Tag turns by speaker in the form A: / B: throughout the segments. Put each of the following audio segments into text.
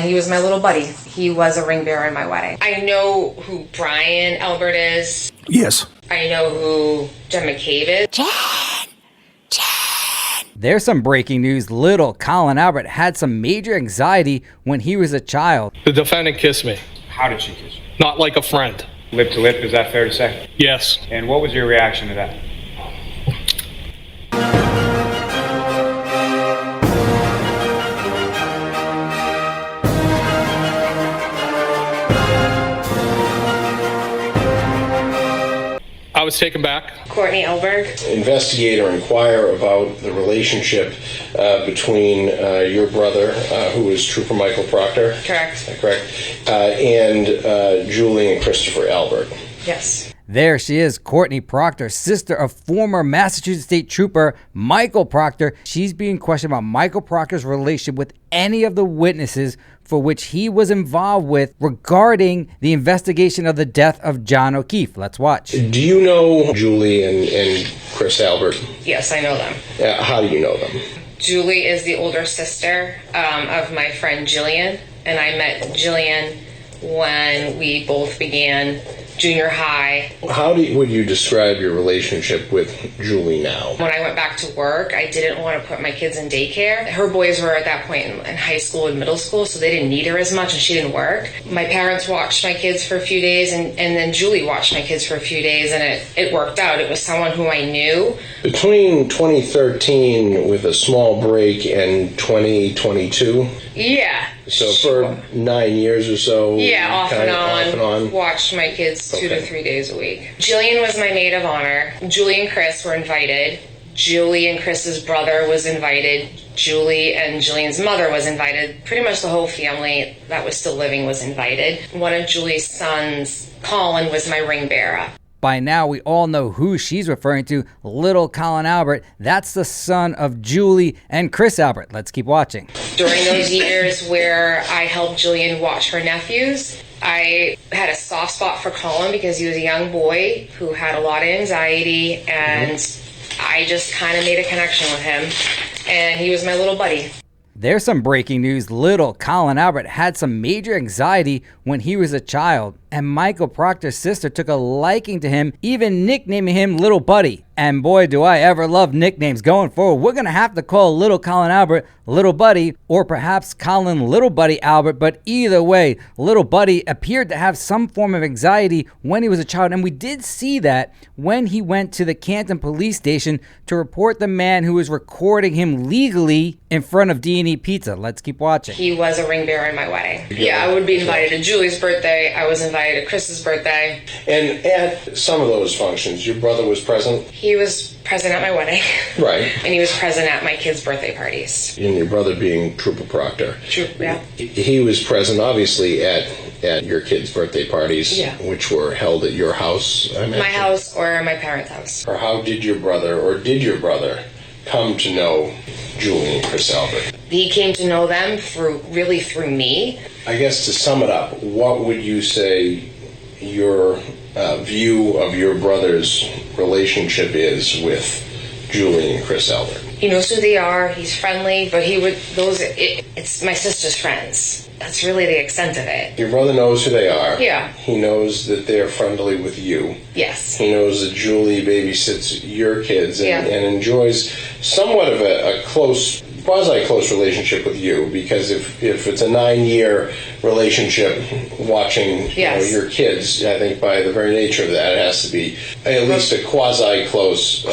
A: He was my little buddy. He was a ring bearer in my wedding. I know who Brian Albert is.
B: Yes.
A: I know who Jen McCabe is.
C: There's some breaking news. Little Colin Albert had some major anxiety when he was a child.
D: The defendant kissed me.
E: How did she kiss you?
D: Not like a friend.
E: Lip to lip, is that fair to say?
D: Yes.
E: And what was your reaction to that?
D: I was taken back.
A: Courtney Albert.
F: Investigator inquire about the relationship between your brother, who is Trooper Michael Proctor.
A: Correct.
F: And Julie and Christopher Albert.
A: Yes.
C: There she is, Courtney Proctor, sister of former Massachusetts State Trooper Michael Proctor. She's being questioned about Michael Proctor's relationship with any of the witnesses for which he was involved with regarding the investigation of the death of John O'Keefe. Let's watch.
F: Do you know Julie and Chris Albert?
A: Yes, I know them.
F: How do you know them?
A: Julie is the older sister of my friend Jillian, and I met Jillian when we both began junior high.
F: How would you describe your relationship with Julie now?
A: When I went back to work, I didn't want to put my kids in daycare. Her boys were at that point in high school and middle school, so they didn't need her as much, and she didn't work. My parents watched my kids for a few days, and then Julie watched my kids for a few days, and it worked out. It was someone who I knew.
F: Between 2013 with a small break and 2022?
A: Yeah.
F: So for 9 years or so?
A: Yeah, off and on. Watched my kids 2 to 3 days a week. Jillian was my maid of honor. Julie and Chris were invited. Julie and Chris's brother was invited. Julie and Jillian's mother was invited. Pretty much the whole family that was still living was invited. One of Julie's sons, Colin, was my ring bearer.
C: By now, we all know who she's referring to, little Colin Albert. That's the son of Julie and Chris Albert. Let's keep watching.
A: During those years where I helped Jillian watch her nephews, I had a soft spot for Colin because he was a young boy who had a lot of anxiety, and I just kind of made a connection with him, and he was my little buddy.
C: There's some breaking news. Little Colin Albert had some major anxiety when he was a child, and Michael Proctor's sister took a liking to him, even nicknaming him Little Buddy. And boy, do I ever love nicknames. Going forward, we're going to have to call little Colin Albert Little Buddy, or perhaps Colin Little Buddy Albert, but either way, Little Buddy appeared to have some form of anxiety when he was a child, and we did see that when he went to the Canton police station to report the man who was recording him legally in front of D&E Pizza. Let's keep watching.
A: He was a ring bearer in my wedding. Yeah, I would be invited to Julie's birthday. I was invited to Chris's birthday.
F: And at some of those functions, your brother was present?
A: He was present at my wedding.
F: Right.
A: And he was present at my kids' birthday parties.
F: And your brother being Trooper Proctor.
A: Yeah.
F: He was present, obviously, at your kids' birthday parties, which were held at your house, I imagine.
A: My house or my parents' house.
F: Or how did your brother come to know Julie and Chris Albert?
A: He came to know them through me.
F: I guess to sum it up, what would you say your view of your brother's relationship is with Julie and Chris Albert?
A: He knows who they are. He's friendly, but it's my sister's friends. That's really the extent of it.
F: Your brother knows who they are.
A: Yeah.
F: He knows that they're friendly with you.
A: Yes.
F: He knows that Julie babysits your kids and enjoys somewhat of a quasi-close relationship with you, because if it's a 9-year relationship watching your kids, I think by the very nature of that, it has to be at least a quasi-close,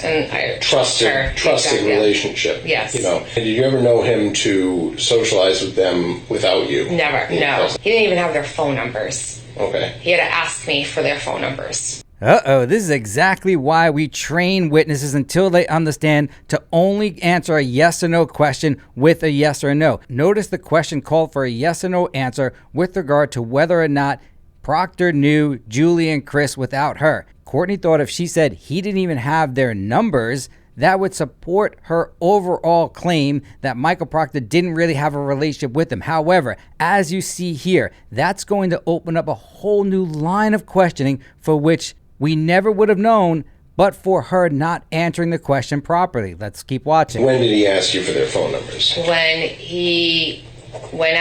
A: and
F: trusted relationship.
A: Yes.
F: And did you ever know him to socialize with them without you?
A: Never. No. He didn't even have their phone numbers.
F: Okay.
A: He had to ask me for their phone numbers.
C: This is exactly why we train witnesses until they understand to only answer a yes or no question with a yes or no. Notice the question called for a yes or no answer with regard to whether or not Proctor knew Julie and Chris without her. Courtney thought if she said he didn't even have their numbers, that would support her overall claim that Michael Proctor didn't really have a relationship with him. However, as you see here, that's going to open up a whole new line of questioning for which we never would have known but for her not answering the question properly. Let's keep watching.
F: When did he ask you for their phone numbers?
A: When he when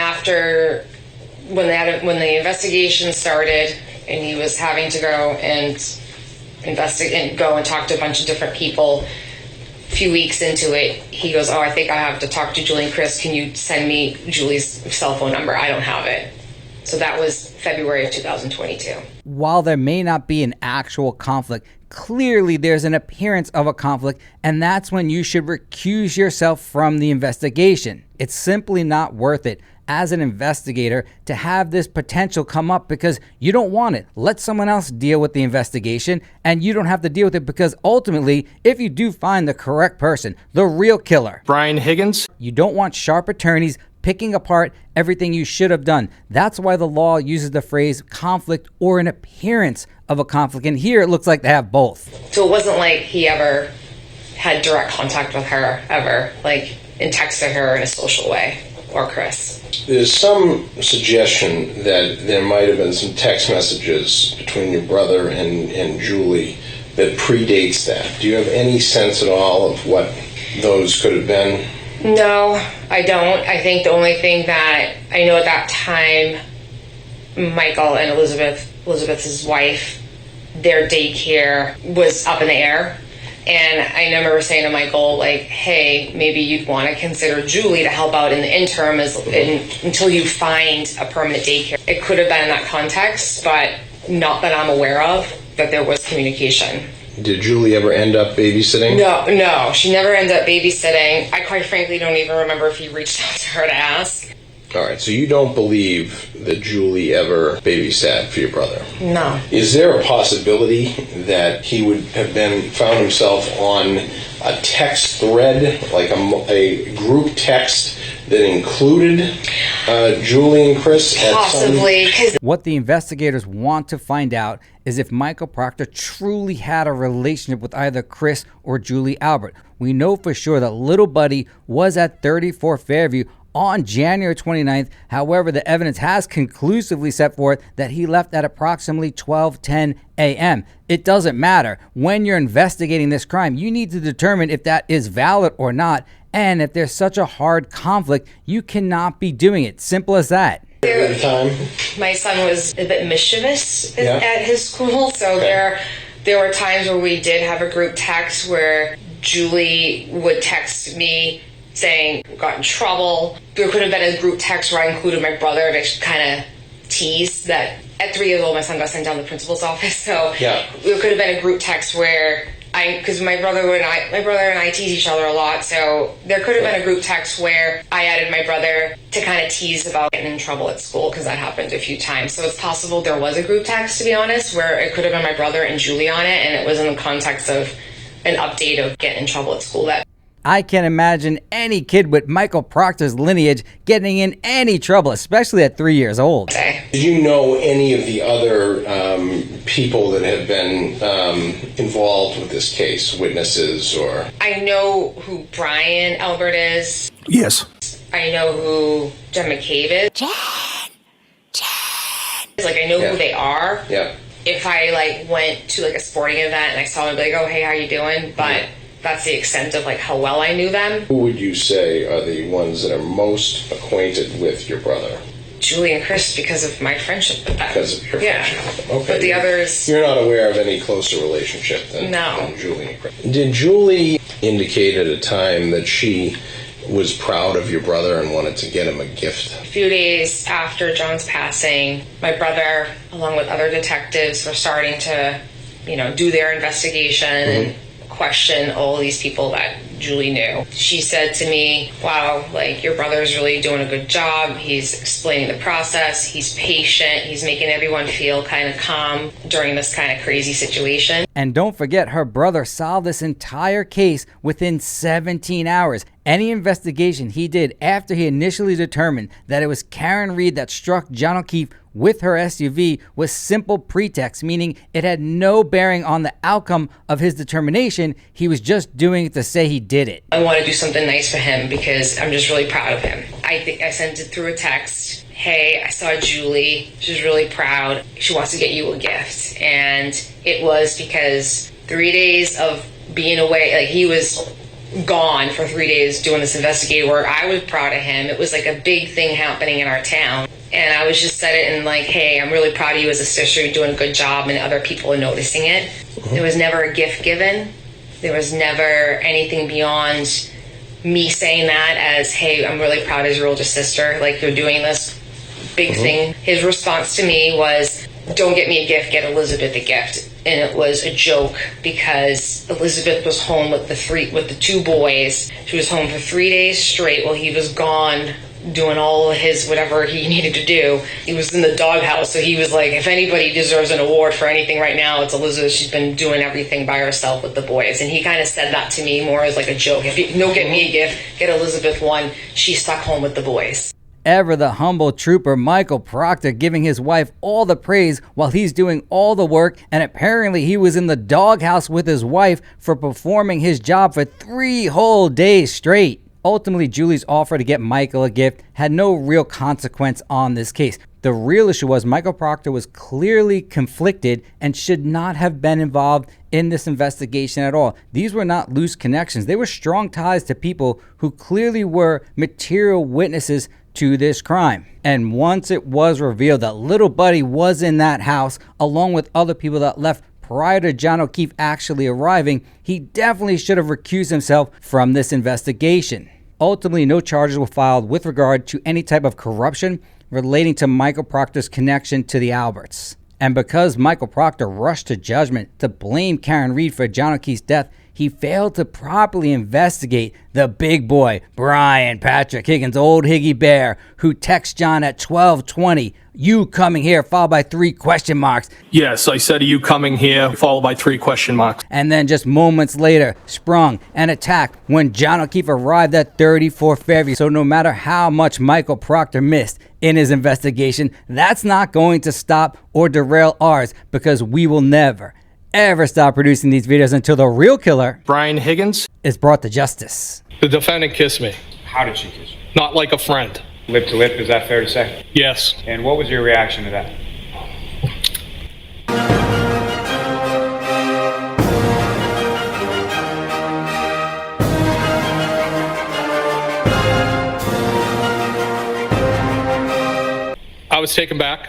A: the investigation started and he was having to go and investigate and go and talk to a bunch of different people, a few weeks into it, he goes, I think I have to talk to Julie and Chris. Can you send me Julie's cell phone number? I don't have it. So that was February of 2022.
C: While there may not be an actual conflict, clearly there's an appearance of a conflict, and that's when you should recuse yourself from the investigation. It's simply not worth it as an investigator to have this potential come up because you don't want it. Let someone else deal with the investigation, and you don't have to deal with it, because ultimately, if you do find the correct person, the real killer,
D: Brian Higgins.
C: you don't want sharp attorneys picking apart everything you should have done. That's why the law uses the phrase conflict or an appearance of a conflict. And here it looks like they have both.
A: So it wasn't like he ever had direct contact with her, ever, like, and texted her in a social way, or Chris.
F: There's some suggestion that there might have been some text messages between your brother and Julie that predates that. Do you have any sense at all of what those could have been?
A: No, I don't. I think the only thing that I know at that time, Michael and Elizabeth's his wife, their daycare was up in the air. And I remember saying to Michael, like, hey, maybe you'd want to consider Julie to help out in the interim until you find a permanent daycare. It could have been in that context, but not that I'm aware of that there was communication.
F: Did Julie ever end up babysitting?
A: No, she never ended up babysitting. I quite frankly don't even remember if he reached out to her to ask.
F: All right, so you don't believe that Julie ever babysat for your brother?
A: No.
F: Is there a possibility that he would have found himself on a text thread, like a group text that included Julie and Chris?
A: Possibly.
C: What the investigators want to find out is if Michael Proctor truly had a relationship with either Chris or Julie Albert. We know for sure that little buddy was at 34 Fairview on January 29th. However, the evidence has conclusively set forth that he left at approximately 12:10 a.m. It doesn't matter. When you're investigating this crime, you need to determine if that is valid or not. And if there's such a hard conflict, you cannot be doing it. Simple as that.
F: At the time?
A: My son was a bit mischievous at his school, so there were times where we did have a group text where Julie would text me saying, got in trouble. There could have been a group text where I included my brother to kind of tease that. At 3 years old, my son got sent down to the principal's office, so there could have been a group text where because my brother and I tease each other a lot, so there could have been a group text where I added my brother to kind of tease about getting in trouble at school, because that happened a few times. So it's possible there was a group text, to be honest, where it could have been my brother and Julie on it, and it was in the context of an update of getting in trouble at school.
C: I can't imagine any kid with Michael Proctor's lineage getting in any trouble, especially at 3 years old.
F: Did you know any of the other people that have been involved with this case, witnesses or?
A: I know who Brian Albert is.
B: Yes.
A: I know who Jen McCabe is. Jen. Like, I know who they are.
F: Yeah.
A: If I went to a sporting event and I saw them, I'd be like, oh, hey, how you doing? But that's the extent of how well I knew them.
F: Who would you say are the ones that are most acquainted with your brother?
A: Julie and Chris, because of my friendship with them.
F: Because of your friendship. Okay.
A: But the others...
F: You're not aware of any closer relationship than Julie and Chris. Did Julie indicate at a time that she was proud of your brother and wanted to get him a gift?
A: A few days after John's passing, my brother, along with other detectives, were starting to, do their investigation and question all these people that Julie knew. She said to me, wow, your brother's really doing a good job. He's explaining the process. He's patient. He's making everyone feel kind of calm during this kind of crazy situation.
C: And don't forget, her brother solved this entire case within 17 hours. Any investigation he did after he initially determined that it was Karen Reed that struck John O'Keefe with her SUV was simple pretext, meaning it had no bearing on the outcome of his determination. He was just doing it to say he did it.
A: I want to do something nice for him because I'm just really proud of him. I think I sent it through a text. Hey, I saw Julie. She's really proud. She wants to get you a gift. And it was because 3 days of being away, he was gone for 3 days doing this investigative work. I was proud of him. It was like a big thing happening in our town. And I was just said it and like, hey, I'm really proud of you as a sister. You're doing a good job, and other people are noticing it. There was never a gift given. There was never anything beyond me saying that as, hey, I'm really proud as your older sister. Like, you're doing this big thing. His response to me was, don't get me a gift, get Elizabeth a gift. And it was a joke because Elizabeth was home with the two boys. She was home for 3 days straight while he was gone doing all of his whatever he needed to do. He was in the doghouse, so he was like, if anybody deserves an award for anything right now, it's Elizabeth. She's been doing everything by herself with the boys. And he kind of said that to me more as like a joke. If you don't get me a gift, get Elizabeth one. She's stuck home with the boys.
C: Ever the humble trooper Michael Proctor giving his wife all the praise while he's doing all the work, and apparently he was in the doghouse with his wife for performing his job for 3 whole days straight. Ultimately, Julie's offer to get Michael a gift had no real consequence on this case. The real issue was Michael Proctor was clearly conflicted and should not have been involved in this investigation at all. These were not loose connections. They were strong ties to people who clearly were material witnesses to this crime. And once it was revealed that little buddy was in that house along with other people that left prior to John O'Keefe actually arriving, he definitely should have recused himself from this investigation. Ultimately, no charges were filed with regard to any type of corruption relating to Michael Proctor's connection to the Alberts. And because Michael Proctor rushed to judgment to blame Karen Reed for John O'Keefe's death, he failed to properly investigate the big boy, Brian Patrick Higgins, old Higgy Bear, who texts John at 12:20, "You coming here," followed by 3 question marks.
D: Yes, I said, are you coming here? Followed by 3 question marks.
C: And then just moments later, sprung and attacked when John O'Keefe arrived at 34 Fairview. So no matter how much Michael Proctor missed in his investigation, that's not going to stop or derail ours, because we will never, ever stop producing these videos until the real killer,
D: Brian Higgins,
C: is brought to justice.
D: the defendant kissed me.
E: How did she kiss you?
D: Not like a friend.
E: Lip to lip, is that fair to say?
D: Yes.
E: And what was your reaction to that?
D: I was taken back.